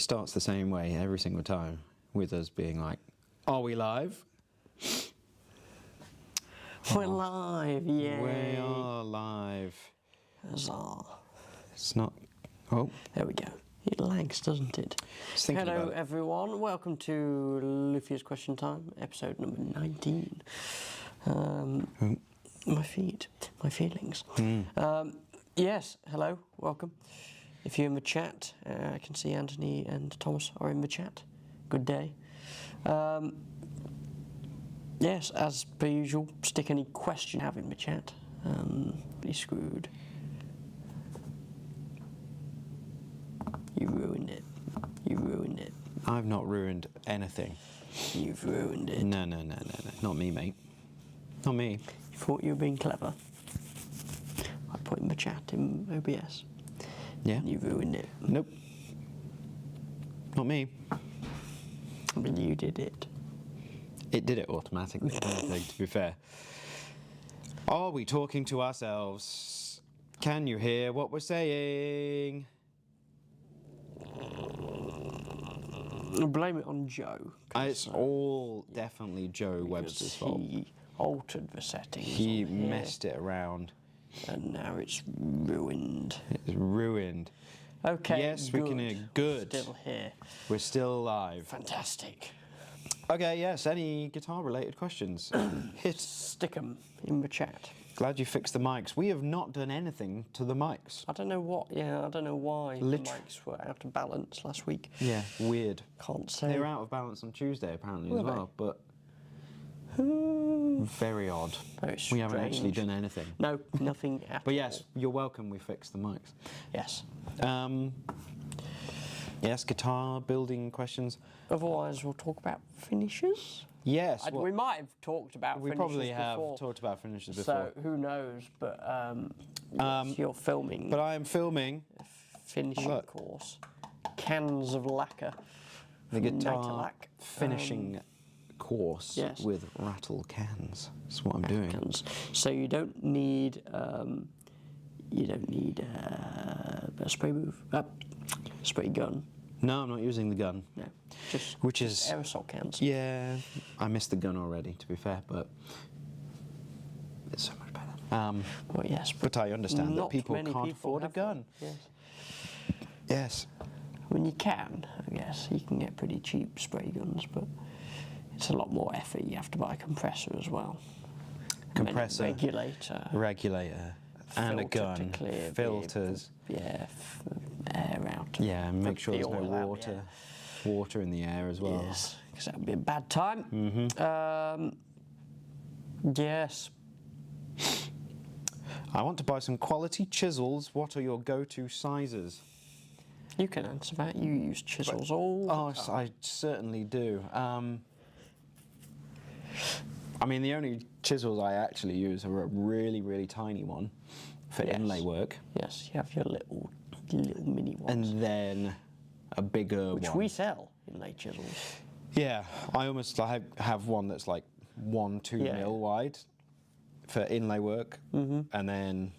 It starts the same way every single time, with us being like, "Are we live?" We're live, yay! We are live. Huzzah! It's not. Oh, there we go. It lags, doesn't it? Hello, everyone. Welcome to Luthiers Question Time, episode number 19. My feelings. Yes, hello, welcome. If you're in the chat, I can see Anthony and Thomas are in the chat. Good day. Yes, as per usual, stick any question you have in the chat. Be screwed. You ruined it. You ruined it. I've not ruined anything. You've ruined it. No. Not me, mate. Not me. You thought you were being clever. I put in the chat in OBS. Yeah. And you ruined it. Nope. Not me. I mean, you did it. It did it automatically, I think, to be fair. Are we talking to ourselves? Can you hear what we're saying? Blame it on Joe. It's all definitely Joe Webster's fault. He altered the settings. He messed it around. And now it's ruined. It's ruined. Okay, yes, good. we can hear. Good. Still here. We're still alive. Fantastic. Okay, yes, any guitar-related questions? Stick 'em in the chat. Glad you fixed the mics. We have not done anything to the mics. I don't know why the mics were out of balance last week. Yeah, weird. Can't say. They were out of balance on Tuesday, apparently, as well, but very odd. Very strange. We haven't actually done anything. No, nothing at all. But yes, you're welcome, we fixed the mics. Yes. Yes, guitar building questions. Otherwise, we'll talk about finishes. Yes. We might have talked about finishes before. We probably have talked about finishes before. So, who knows, but you're filming. But I am filming a finishing course. Cans of lacquer. The guitar Nitalac. finishing course with rattle cans. That's what I'm doing. Cans. So you don't need a spray gun. No, I'm not using the gun. No, just aerosol cans. Yeah, I missed the gun already, to be fair, but it's so much better. Well, yes, but I understand that people can't afford a gun. Yes. Yes. I mean, you can, I guess. You can get pretty cheap spray guns, but it's a lot more effort. You have to buy a compressor as well. Compressor. Regulator. And a gun. Filters. Air out. Yeah, and make sure there's no water in the air as well. Yes, because that would be a bad time. Yes. I want to buy some quality chisels. What are your go-to sizes? You can answer that. You use chisels all the time. I certainly do. I mean, the only chisels I actually use are a really, really tiny one for inlay work. Yes, you have your little mini ones. And then a bigger one. Which we sell, inlay chisels. Yeah, I have one that's like 1-2 mil wide for inlay work. And then,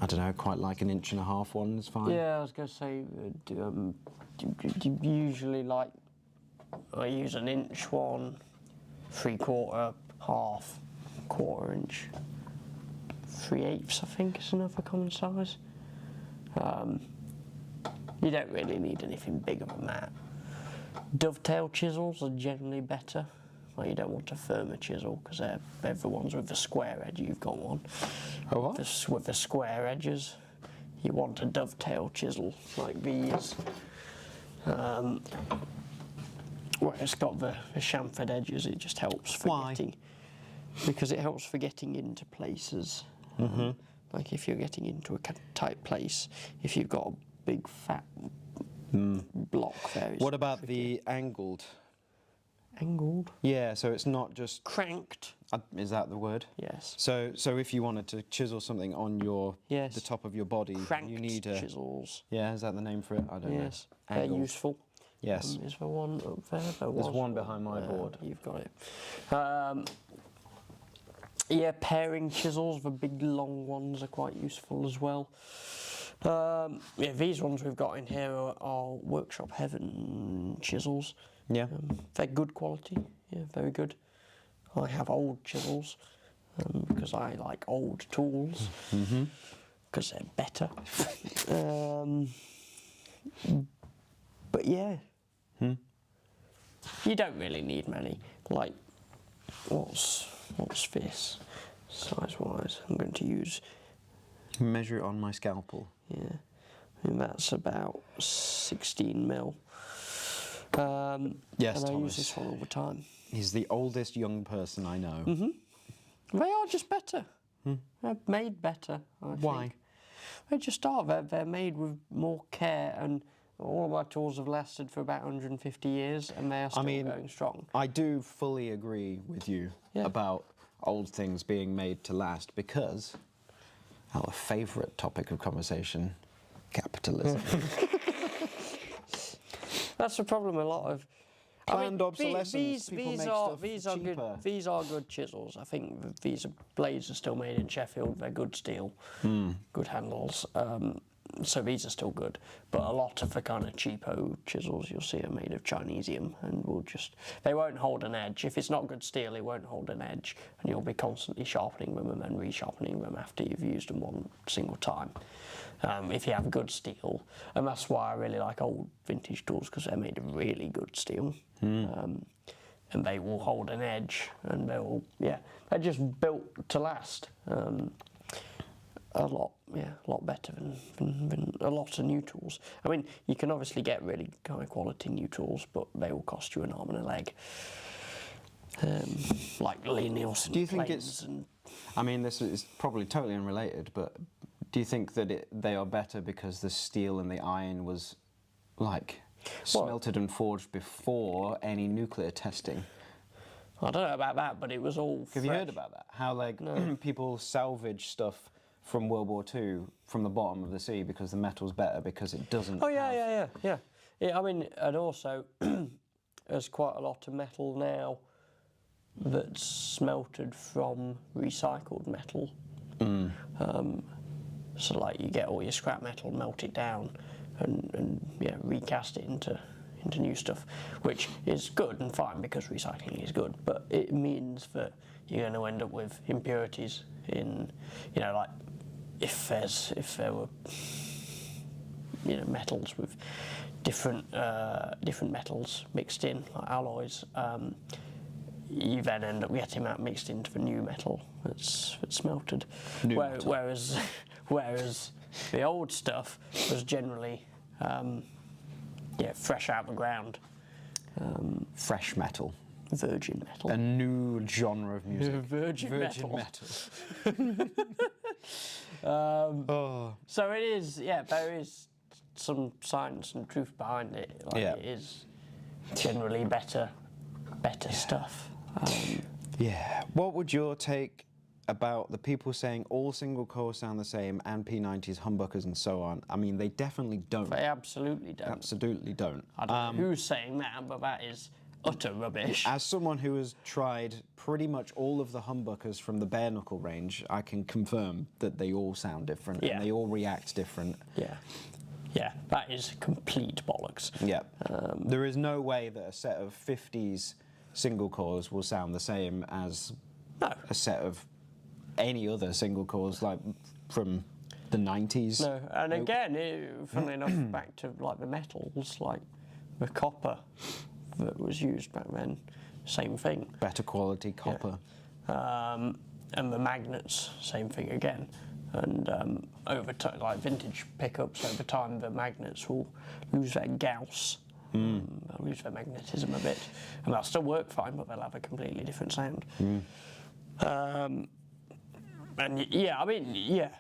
I don't know, quite like 1.5 inch one is fine. Yeah, I was going to say, do you usually like, I use 1 inch one, 3/4, half, 1/4 inch. 3/8 I think is another common size. You don't really need anything bigger than that. Dovetail chisels are generally better. Well, you don't want a firmer chisel because they're the ones with the square edge. You've got one. Oh, what? With the square edges. You want a dovetail chisel like these. Where it's got the chamfered edges, it just helps for getting. Because it helps for getting into places. Like if you're getting into a tight place, if you've got a big fat block there. What about the angled? Angled? Yeah, so it's not just cranked. Is that the word? Yes. So if you wanted to chisel something on the top of your body, cranked you need chisels. Yeah, is that the name for it? I don't know. Yes, they're useful. Yes. Is there one up there? There's one behind my board. You've got it. Yeah, pairing chisels, the big long ones are quite useful as well. Yeah, these ones we've got in here are Workshop Heaven chisels. Yeah. They're good quality, yeah, very good. I have old chisels because I like old tools because they're better. But yeah, you don't really need many. Like, what's this size-wise? I'm going to use. Measure it on my scalpel. Yeah, and that's about 16 mil. Yes, and I Thomas. use this one all the time. He's the oldest young person I know. They are just better. They're made better, I think. Why? They just are. They're made with more care, and all of my tools have lasted for about 150 years, and they are still going strong. I do fully agree with you about old things being made to last, because our favourite topic of conversation, capitalism. That's the problem. A lot of planned obsolescence. These are good. These are good chisels. I think these blades are still made in Sheffield. They're good steel, good handles. So these are still good. But a lot of the kind of cheapo chisels you'll see are made of Chinesium, and they won't hold an edge. If it's not good steel, it won't hold an edge, and you'll be constantly sharpening them and then resharpening them after you've used them one single time. If you have good steel, and that's why I really like old vintage tools, because they're made of really good steel, and they will hold an edge, and they're just built to last. A lot better than a lot of new tools. I mean, you can obviously get really high quality new tools, but they will cost you an arm and a leg. Like Lee-Nielsen. Do you think it's? I mean, this is probably totally unrelated, but do you think that they are better because the steel and the iron was like smelted and forged before any nuclear testing? I don't know about that, but it was all. Have you heard about that? How people salvage stuff from World War II from the bottom of the sea because the metal's better because it doesn't. Oh yeah. I mean, and also there's quite a lot of metal now that's smelted from recycled metal. So like you get all your scrap metal, melt it down, and recast it into new stuff, which is good and fine because recycling is good. But it means that you're going to end up with impurities in, like. If there were metals with different metals mixed in, like alloys, you then end up getting that mixed into the new metal that's smelted. Whereas the old stuff was generally fresh out of the ground. Fresh metal. Virgin metal. A new genre of music. Virgin metal. So it is, there is some science and truth behind it. It is generally better stuff. What would your take about the people saying all single cores sound the same and P90s, humbuckers and so on? I mean, they definitely don't. They absolutely don't. Absolutely don't. I don't know who's saying that, but that is utter rubbish. As someone who has tried pretty much all of the humbuckers from the bare knuckle range, I can confirm that they all sound different and they all react different. Yeah, that is complete bollocks. Yeah. There is no way that a set of 50s single cores will sound the same as a set of any other single cores like from the 90s. No, and again, funnily enough, back to like the metals, like the copper that was used back then, same thing. Better quality copper. And the magnets, same thing again. And over time, like vintage pickups, over time the magnets will lose their Gauss. They'll lose their magnetism a bit, and they'll still work fine, but they'll have a completely different sound. And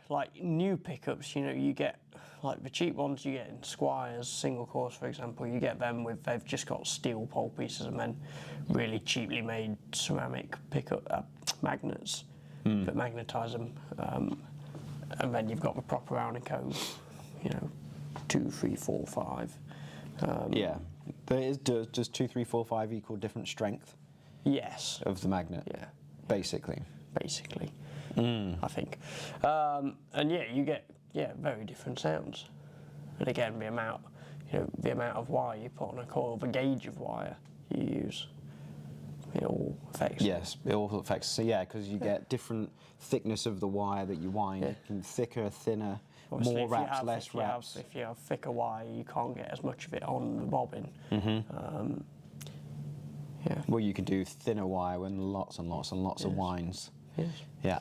like new pickups, you get like the cheap ones you get in Squires, single cores for example, you get them they've just got steel pole pieces and then really cheaply made ceramic pickup magnets that magnetise them. And then you've got the proper Alnico, 2, 3, 4, 5. Does 2, 3, 4, 5 equal different strength? Yes. Of the magnet? Yeah. Basically. I think. And you get very different sounds. And again, the amount of wire you put on a coil, the gauge of wire you use, it all affects. Yes, it all affects. So yeah, because you get different thickness of the wire that you wind. Yeah. It can thicker, thinner, Obviously, more if you wraps, have- less wraps. If you have thicker wire, you can't get as much of it on the bobbin. Yeah. Well, you can do thinner wire and lots and lots and lots of winds. Yes. Yeah.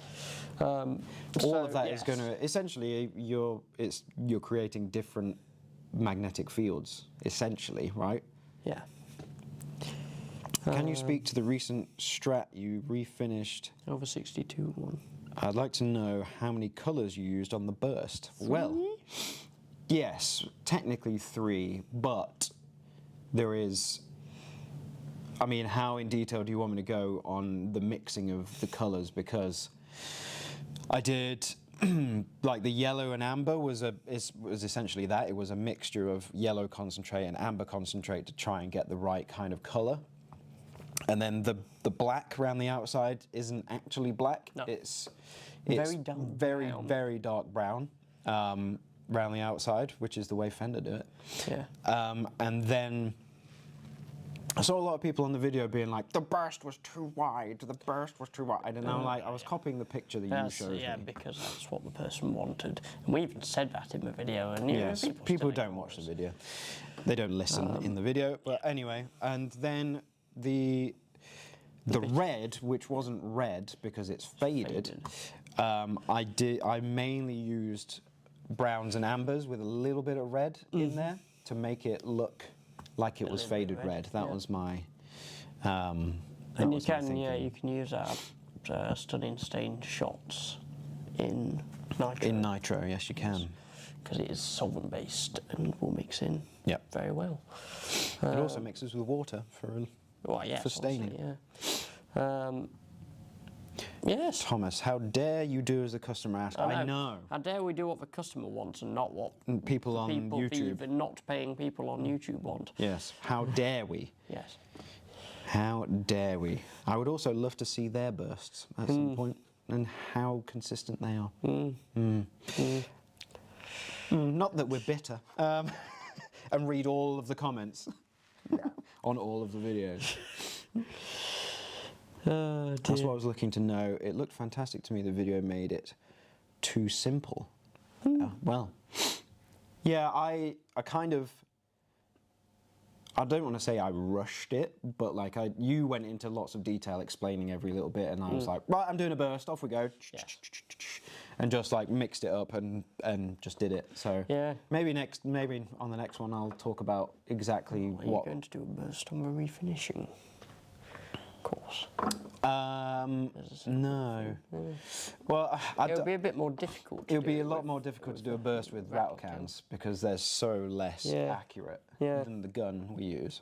All So, of that is yes. going to essentially you're creating different magnetic fields, essentially, right? Yeah. Can you speak to the recent Strat you refinished? Over 62 one. I'd like to know how many colours you used on the burst. 3? Well, yes, technically 3, but there is. I mean, how in detail do you want me to go on the mixing of the colours? Because I did, like the yellow and amber was essentially that. It was a mixture of yellow concentrate and amber concentrate to try and get the right kind of colour. And then the black around the outside isn't actually black. No. It's Very dark very, brown. very dark brown around the outside, which is the way Fender do it. Yeah. And then I saw a lot of people on the video being like, the burst was too wide, the burst was too wide. And I'm like, I was copying the picture that you showed me. Because that's what the person wanted. And we even said that in the video. And Yes, people don't watch the it. video. They don't listen in the video. But anyway, and then the red, which wasn't red because it's faded. I mainly used browns and ambers with a little bit of red in there to make it look like it was faded red. That was my. And you can use our stunning stained shots in nitro. In nitro, yes, you can. Because it is solvent based and will mix in very well. It also mixes with water for staining. Yes. Thomas, how dare you do as the customer asks? I know. How dare we do what the customer wants and not what People on YouTube. the not paying people on YouTube want? Yes. How dare we? Yes. How dare we? I would also love to see their bursts at some point and how consistent they are. Not that we're bitter. And read all of the comments on all of the videos. That's what I was looking to know. It looked fantastic to me. The video made it too simple. Well, yeah, I kind of. I don't want to say I rushed it, but like you went into lots of detail explaining every little bit, and I was like, right, I'm doing a burst, off we go, and just like mixed it up and just did it. So maybe on the next one I'll talk about exactly what. Are you going to do a burst on the refinishing course? No. Well, it'll be a bit more difficult. It'll be a lot more difficult to do a burst with rattle cans because they're so less accurate than the gun we use.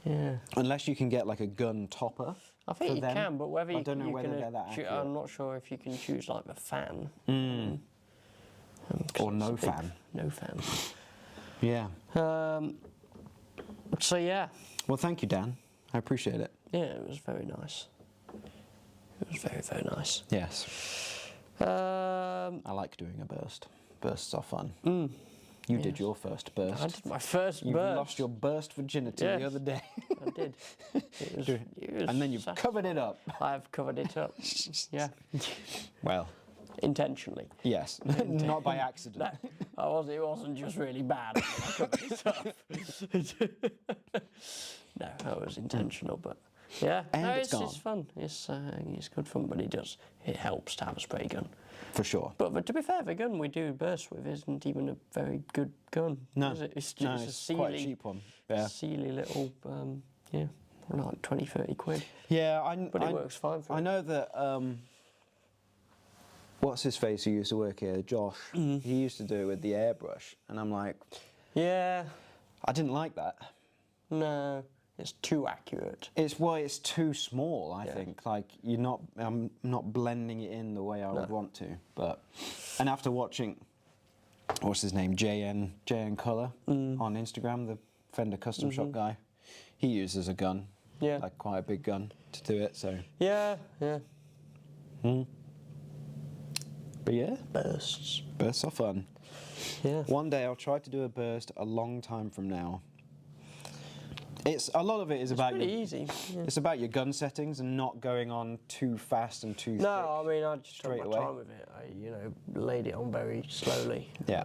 Yeah. Unless you can get like a gun topper. I think you can, but whether I don't know whether they're that accurate. I'm not sure if you can choose like the fan. Or no fan. No fan. Yeah. So yeah. Well, thank you, Dan. I appreciate it. Yeah, it was very nice. It was very, very nice. Yes. I like doing a burst. Bursts are fun. You did your first burst. I did my first you burst. You lost your burst virginity the other day. I did. It was and then you've covered it up. I've covered it up. Yeah. Well. Intentionally. Yes. Not by accident. No, it wasn't just really bad. I covered it up. No, that was intentional, but yeah. And it's fun. It's good fun, but it helps to have a spray gun. For sure. But to be fair, the gun we do burst with isn't even a very good gun. No. Is it? It's just a Sealy, quite a cheap one. Yeah. Sealy little, like 20, 30 quid. Yeah, but it works fine for I know that, what's his face who used to work here, Josh, he used to do it with the airbrush, and I'm like... Yeah. I didn't like that. No. It's too accurate. It's too small, I think. Like, I'm not blending it in the way I would want to. And after watching, what's his name, JN Colour on Instagram, the Fender custom shop guy, he uses a gun, like quite a big gun to do it. So yeah. But yeah, Bursts. bursts are fun. Yeah. One day I'll try to do a burst a long time from now. It's a lot of it is about Pretty your, easy. Yeah. it's about your gun settings and not going on too fast and too thick. No, I mean, I just took straight my away. time with it. I, laid it on very slowly. Yeah.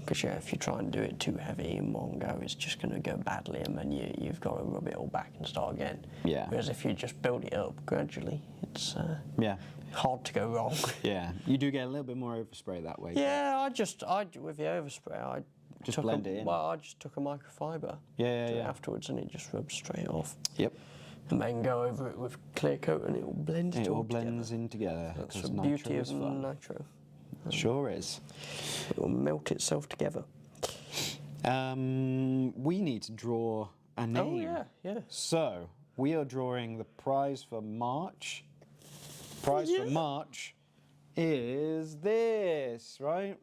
Because if you try and do it too heavy in one go, it's just going to go badly, and then you've got to rub it all back and start again. Yeah. Whereas if you just build it up gradually, it's Yeah. hard to go wrong. Yeah. You do get a little bit more overspray that way. Yeah, with the overspray, I Just took blend it in. Well, I just took a microfiber. Yeah, to it yeah. afterwards, and it just rubs straight off. Yep. And then go over it with clear coat, and it will blend. It all all blends in together. That's 'cause the nitro beauty is of fun. nitro. Sure is. It will melt itself together. We need to draw a name. Oh yeah, yeah. So we are drawing the prize for March. Prize for March is this, right?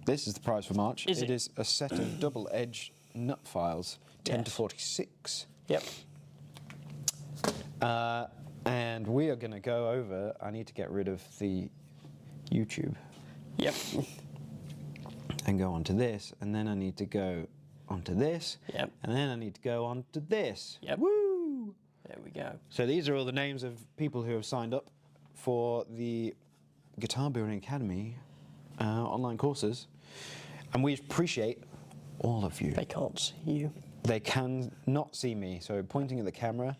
This is the prize for March. Is It it? is a set of double-edged nut files, 10 to Yes. 46. Yep. And we are going to go over. I need to get rid of the YouTube Yep. and go onto this, and then I need to go onto this, Yep. and then I need to go onto this. Yep. Woo! There we go. So these are all the names of people who have signed up for the Guitar Building Academy online courses, and we appreciate all of you. They can't see you. They can not see me, so pointing at the camera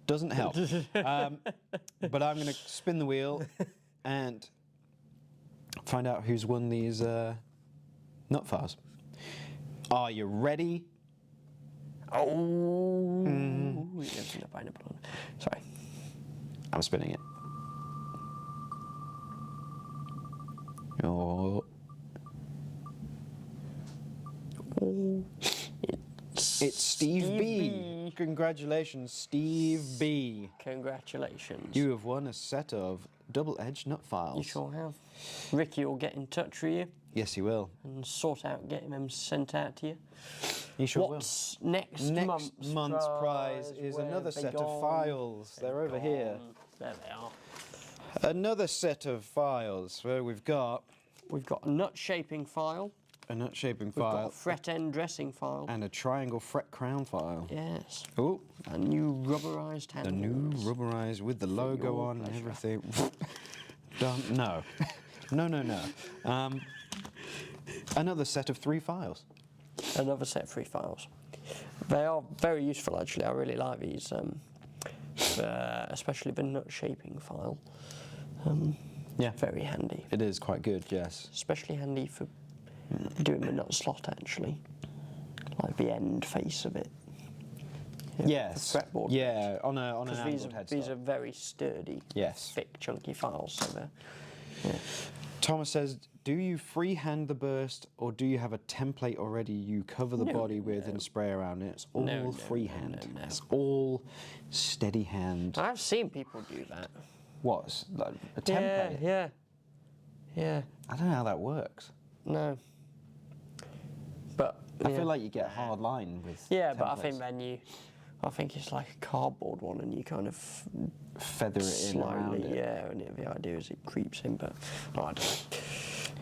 doesn't help. But I'm going to spin the wheel and find out who's won these nut files. Are you ready? Oh. There's no pineapple on it. Sorry. I'm spinning it. Oh. It's Steve B. Congratulations, Steve B. Congratulations. You have won a set of double-edged nut files. You sure have. Ricky will get in touch with you Yes, he will. and sort out getting them sent out to you. He sure What's next will. Next month's prize is Where another have they set of gone? files. They're over here. Gone. There they are. Another set of files where we've got We've got a nut shaping file. a nut shaping We've got file a fret end dressing file. and a triangle fret crown file. Yes. Oh, A new rubberized the handle. new rubberized with the logo your on and pleasure. everything. No. No. Another set of 3 files. Another set of 3 files. They are very useful actually. I really like these, especially the nut shaping file. Yeah, Very handy. it is quite good, yes. Especially handy for doing the nut slot actually, like the end face of it. Yeah, Yes. the fretboard. Yeah, on an Because angled these are headstock. very sturdy, Yes. thick, chunky files. So they're, yeah. Thomas says, do you freehand the burst or do you have a template already you cover the No, body with and spray around it? It's all No, freehand. no. It's all steady hand. I've seen people do that. What's like a template? Yeah. I don't know how that works. No. But I yeah. feel like you get a hard line with Yeah, but I templates. think then I think it's like a cardboard one, and you kind of feather it in around slightly, it. yeah. And the idea is it creeps in, but I don't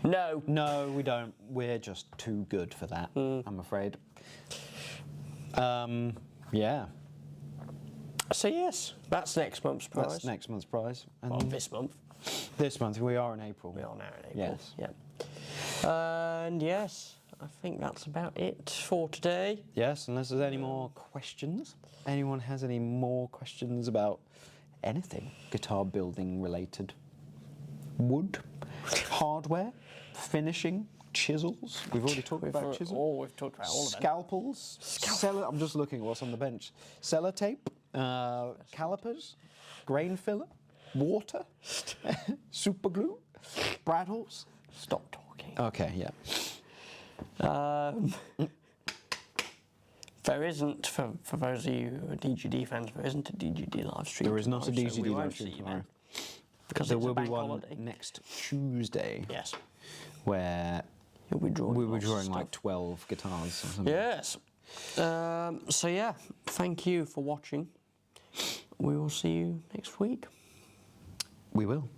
know. No. No, we don't. We're just too good for that, I'm afraid. Yeah, So yes, that's next month's prize. that's next month's prize. And Well, this month. this month, we are in April. We are now in April. Yes. Yeah. And yes, I think that's about it for today. Yes, unless there's any more questions. Anyone has any more questions about anything guitar building related? Wood, hardware, finishing, chisels. We've already talked about chisels. We've talked about all of them. Scalpels. I'm just looking at what's on the bench. Sellotape, calipers, grain filler, water, super glue, brattles. Stop talking. Okay, yeah. There isn't, for those of you who are DGD fans, there isn't a DGD live stream. There is not a tomorrow, so we DGD won't live stream see you tomorrow. then, because There it's a will be bank one holiday. next Tuesday Yes. where You'll be drawing we were lots of drawing like stuff. 12 guitars or something. Yes. So yeah, thank you for watching. We will see you next week. We will.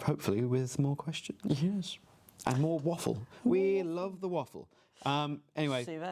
hopefully with more questions. Yes. And more waffle. We love the waffle. Anyway. See you then.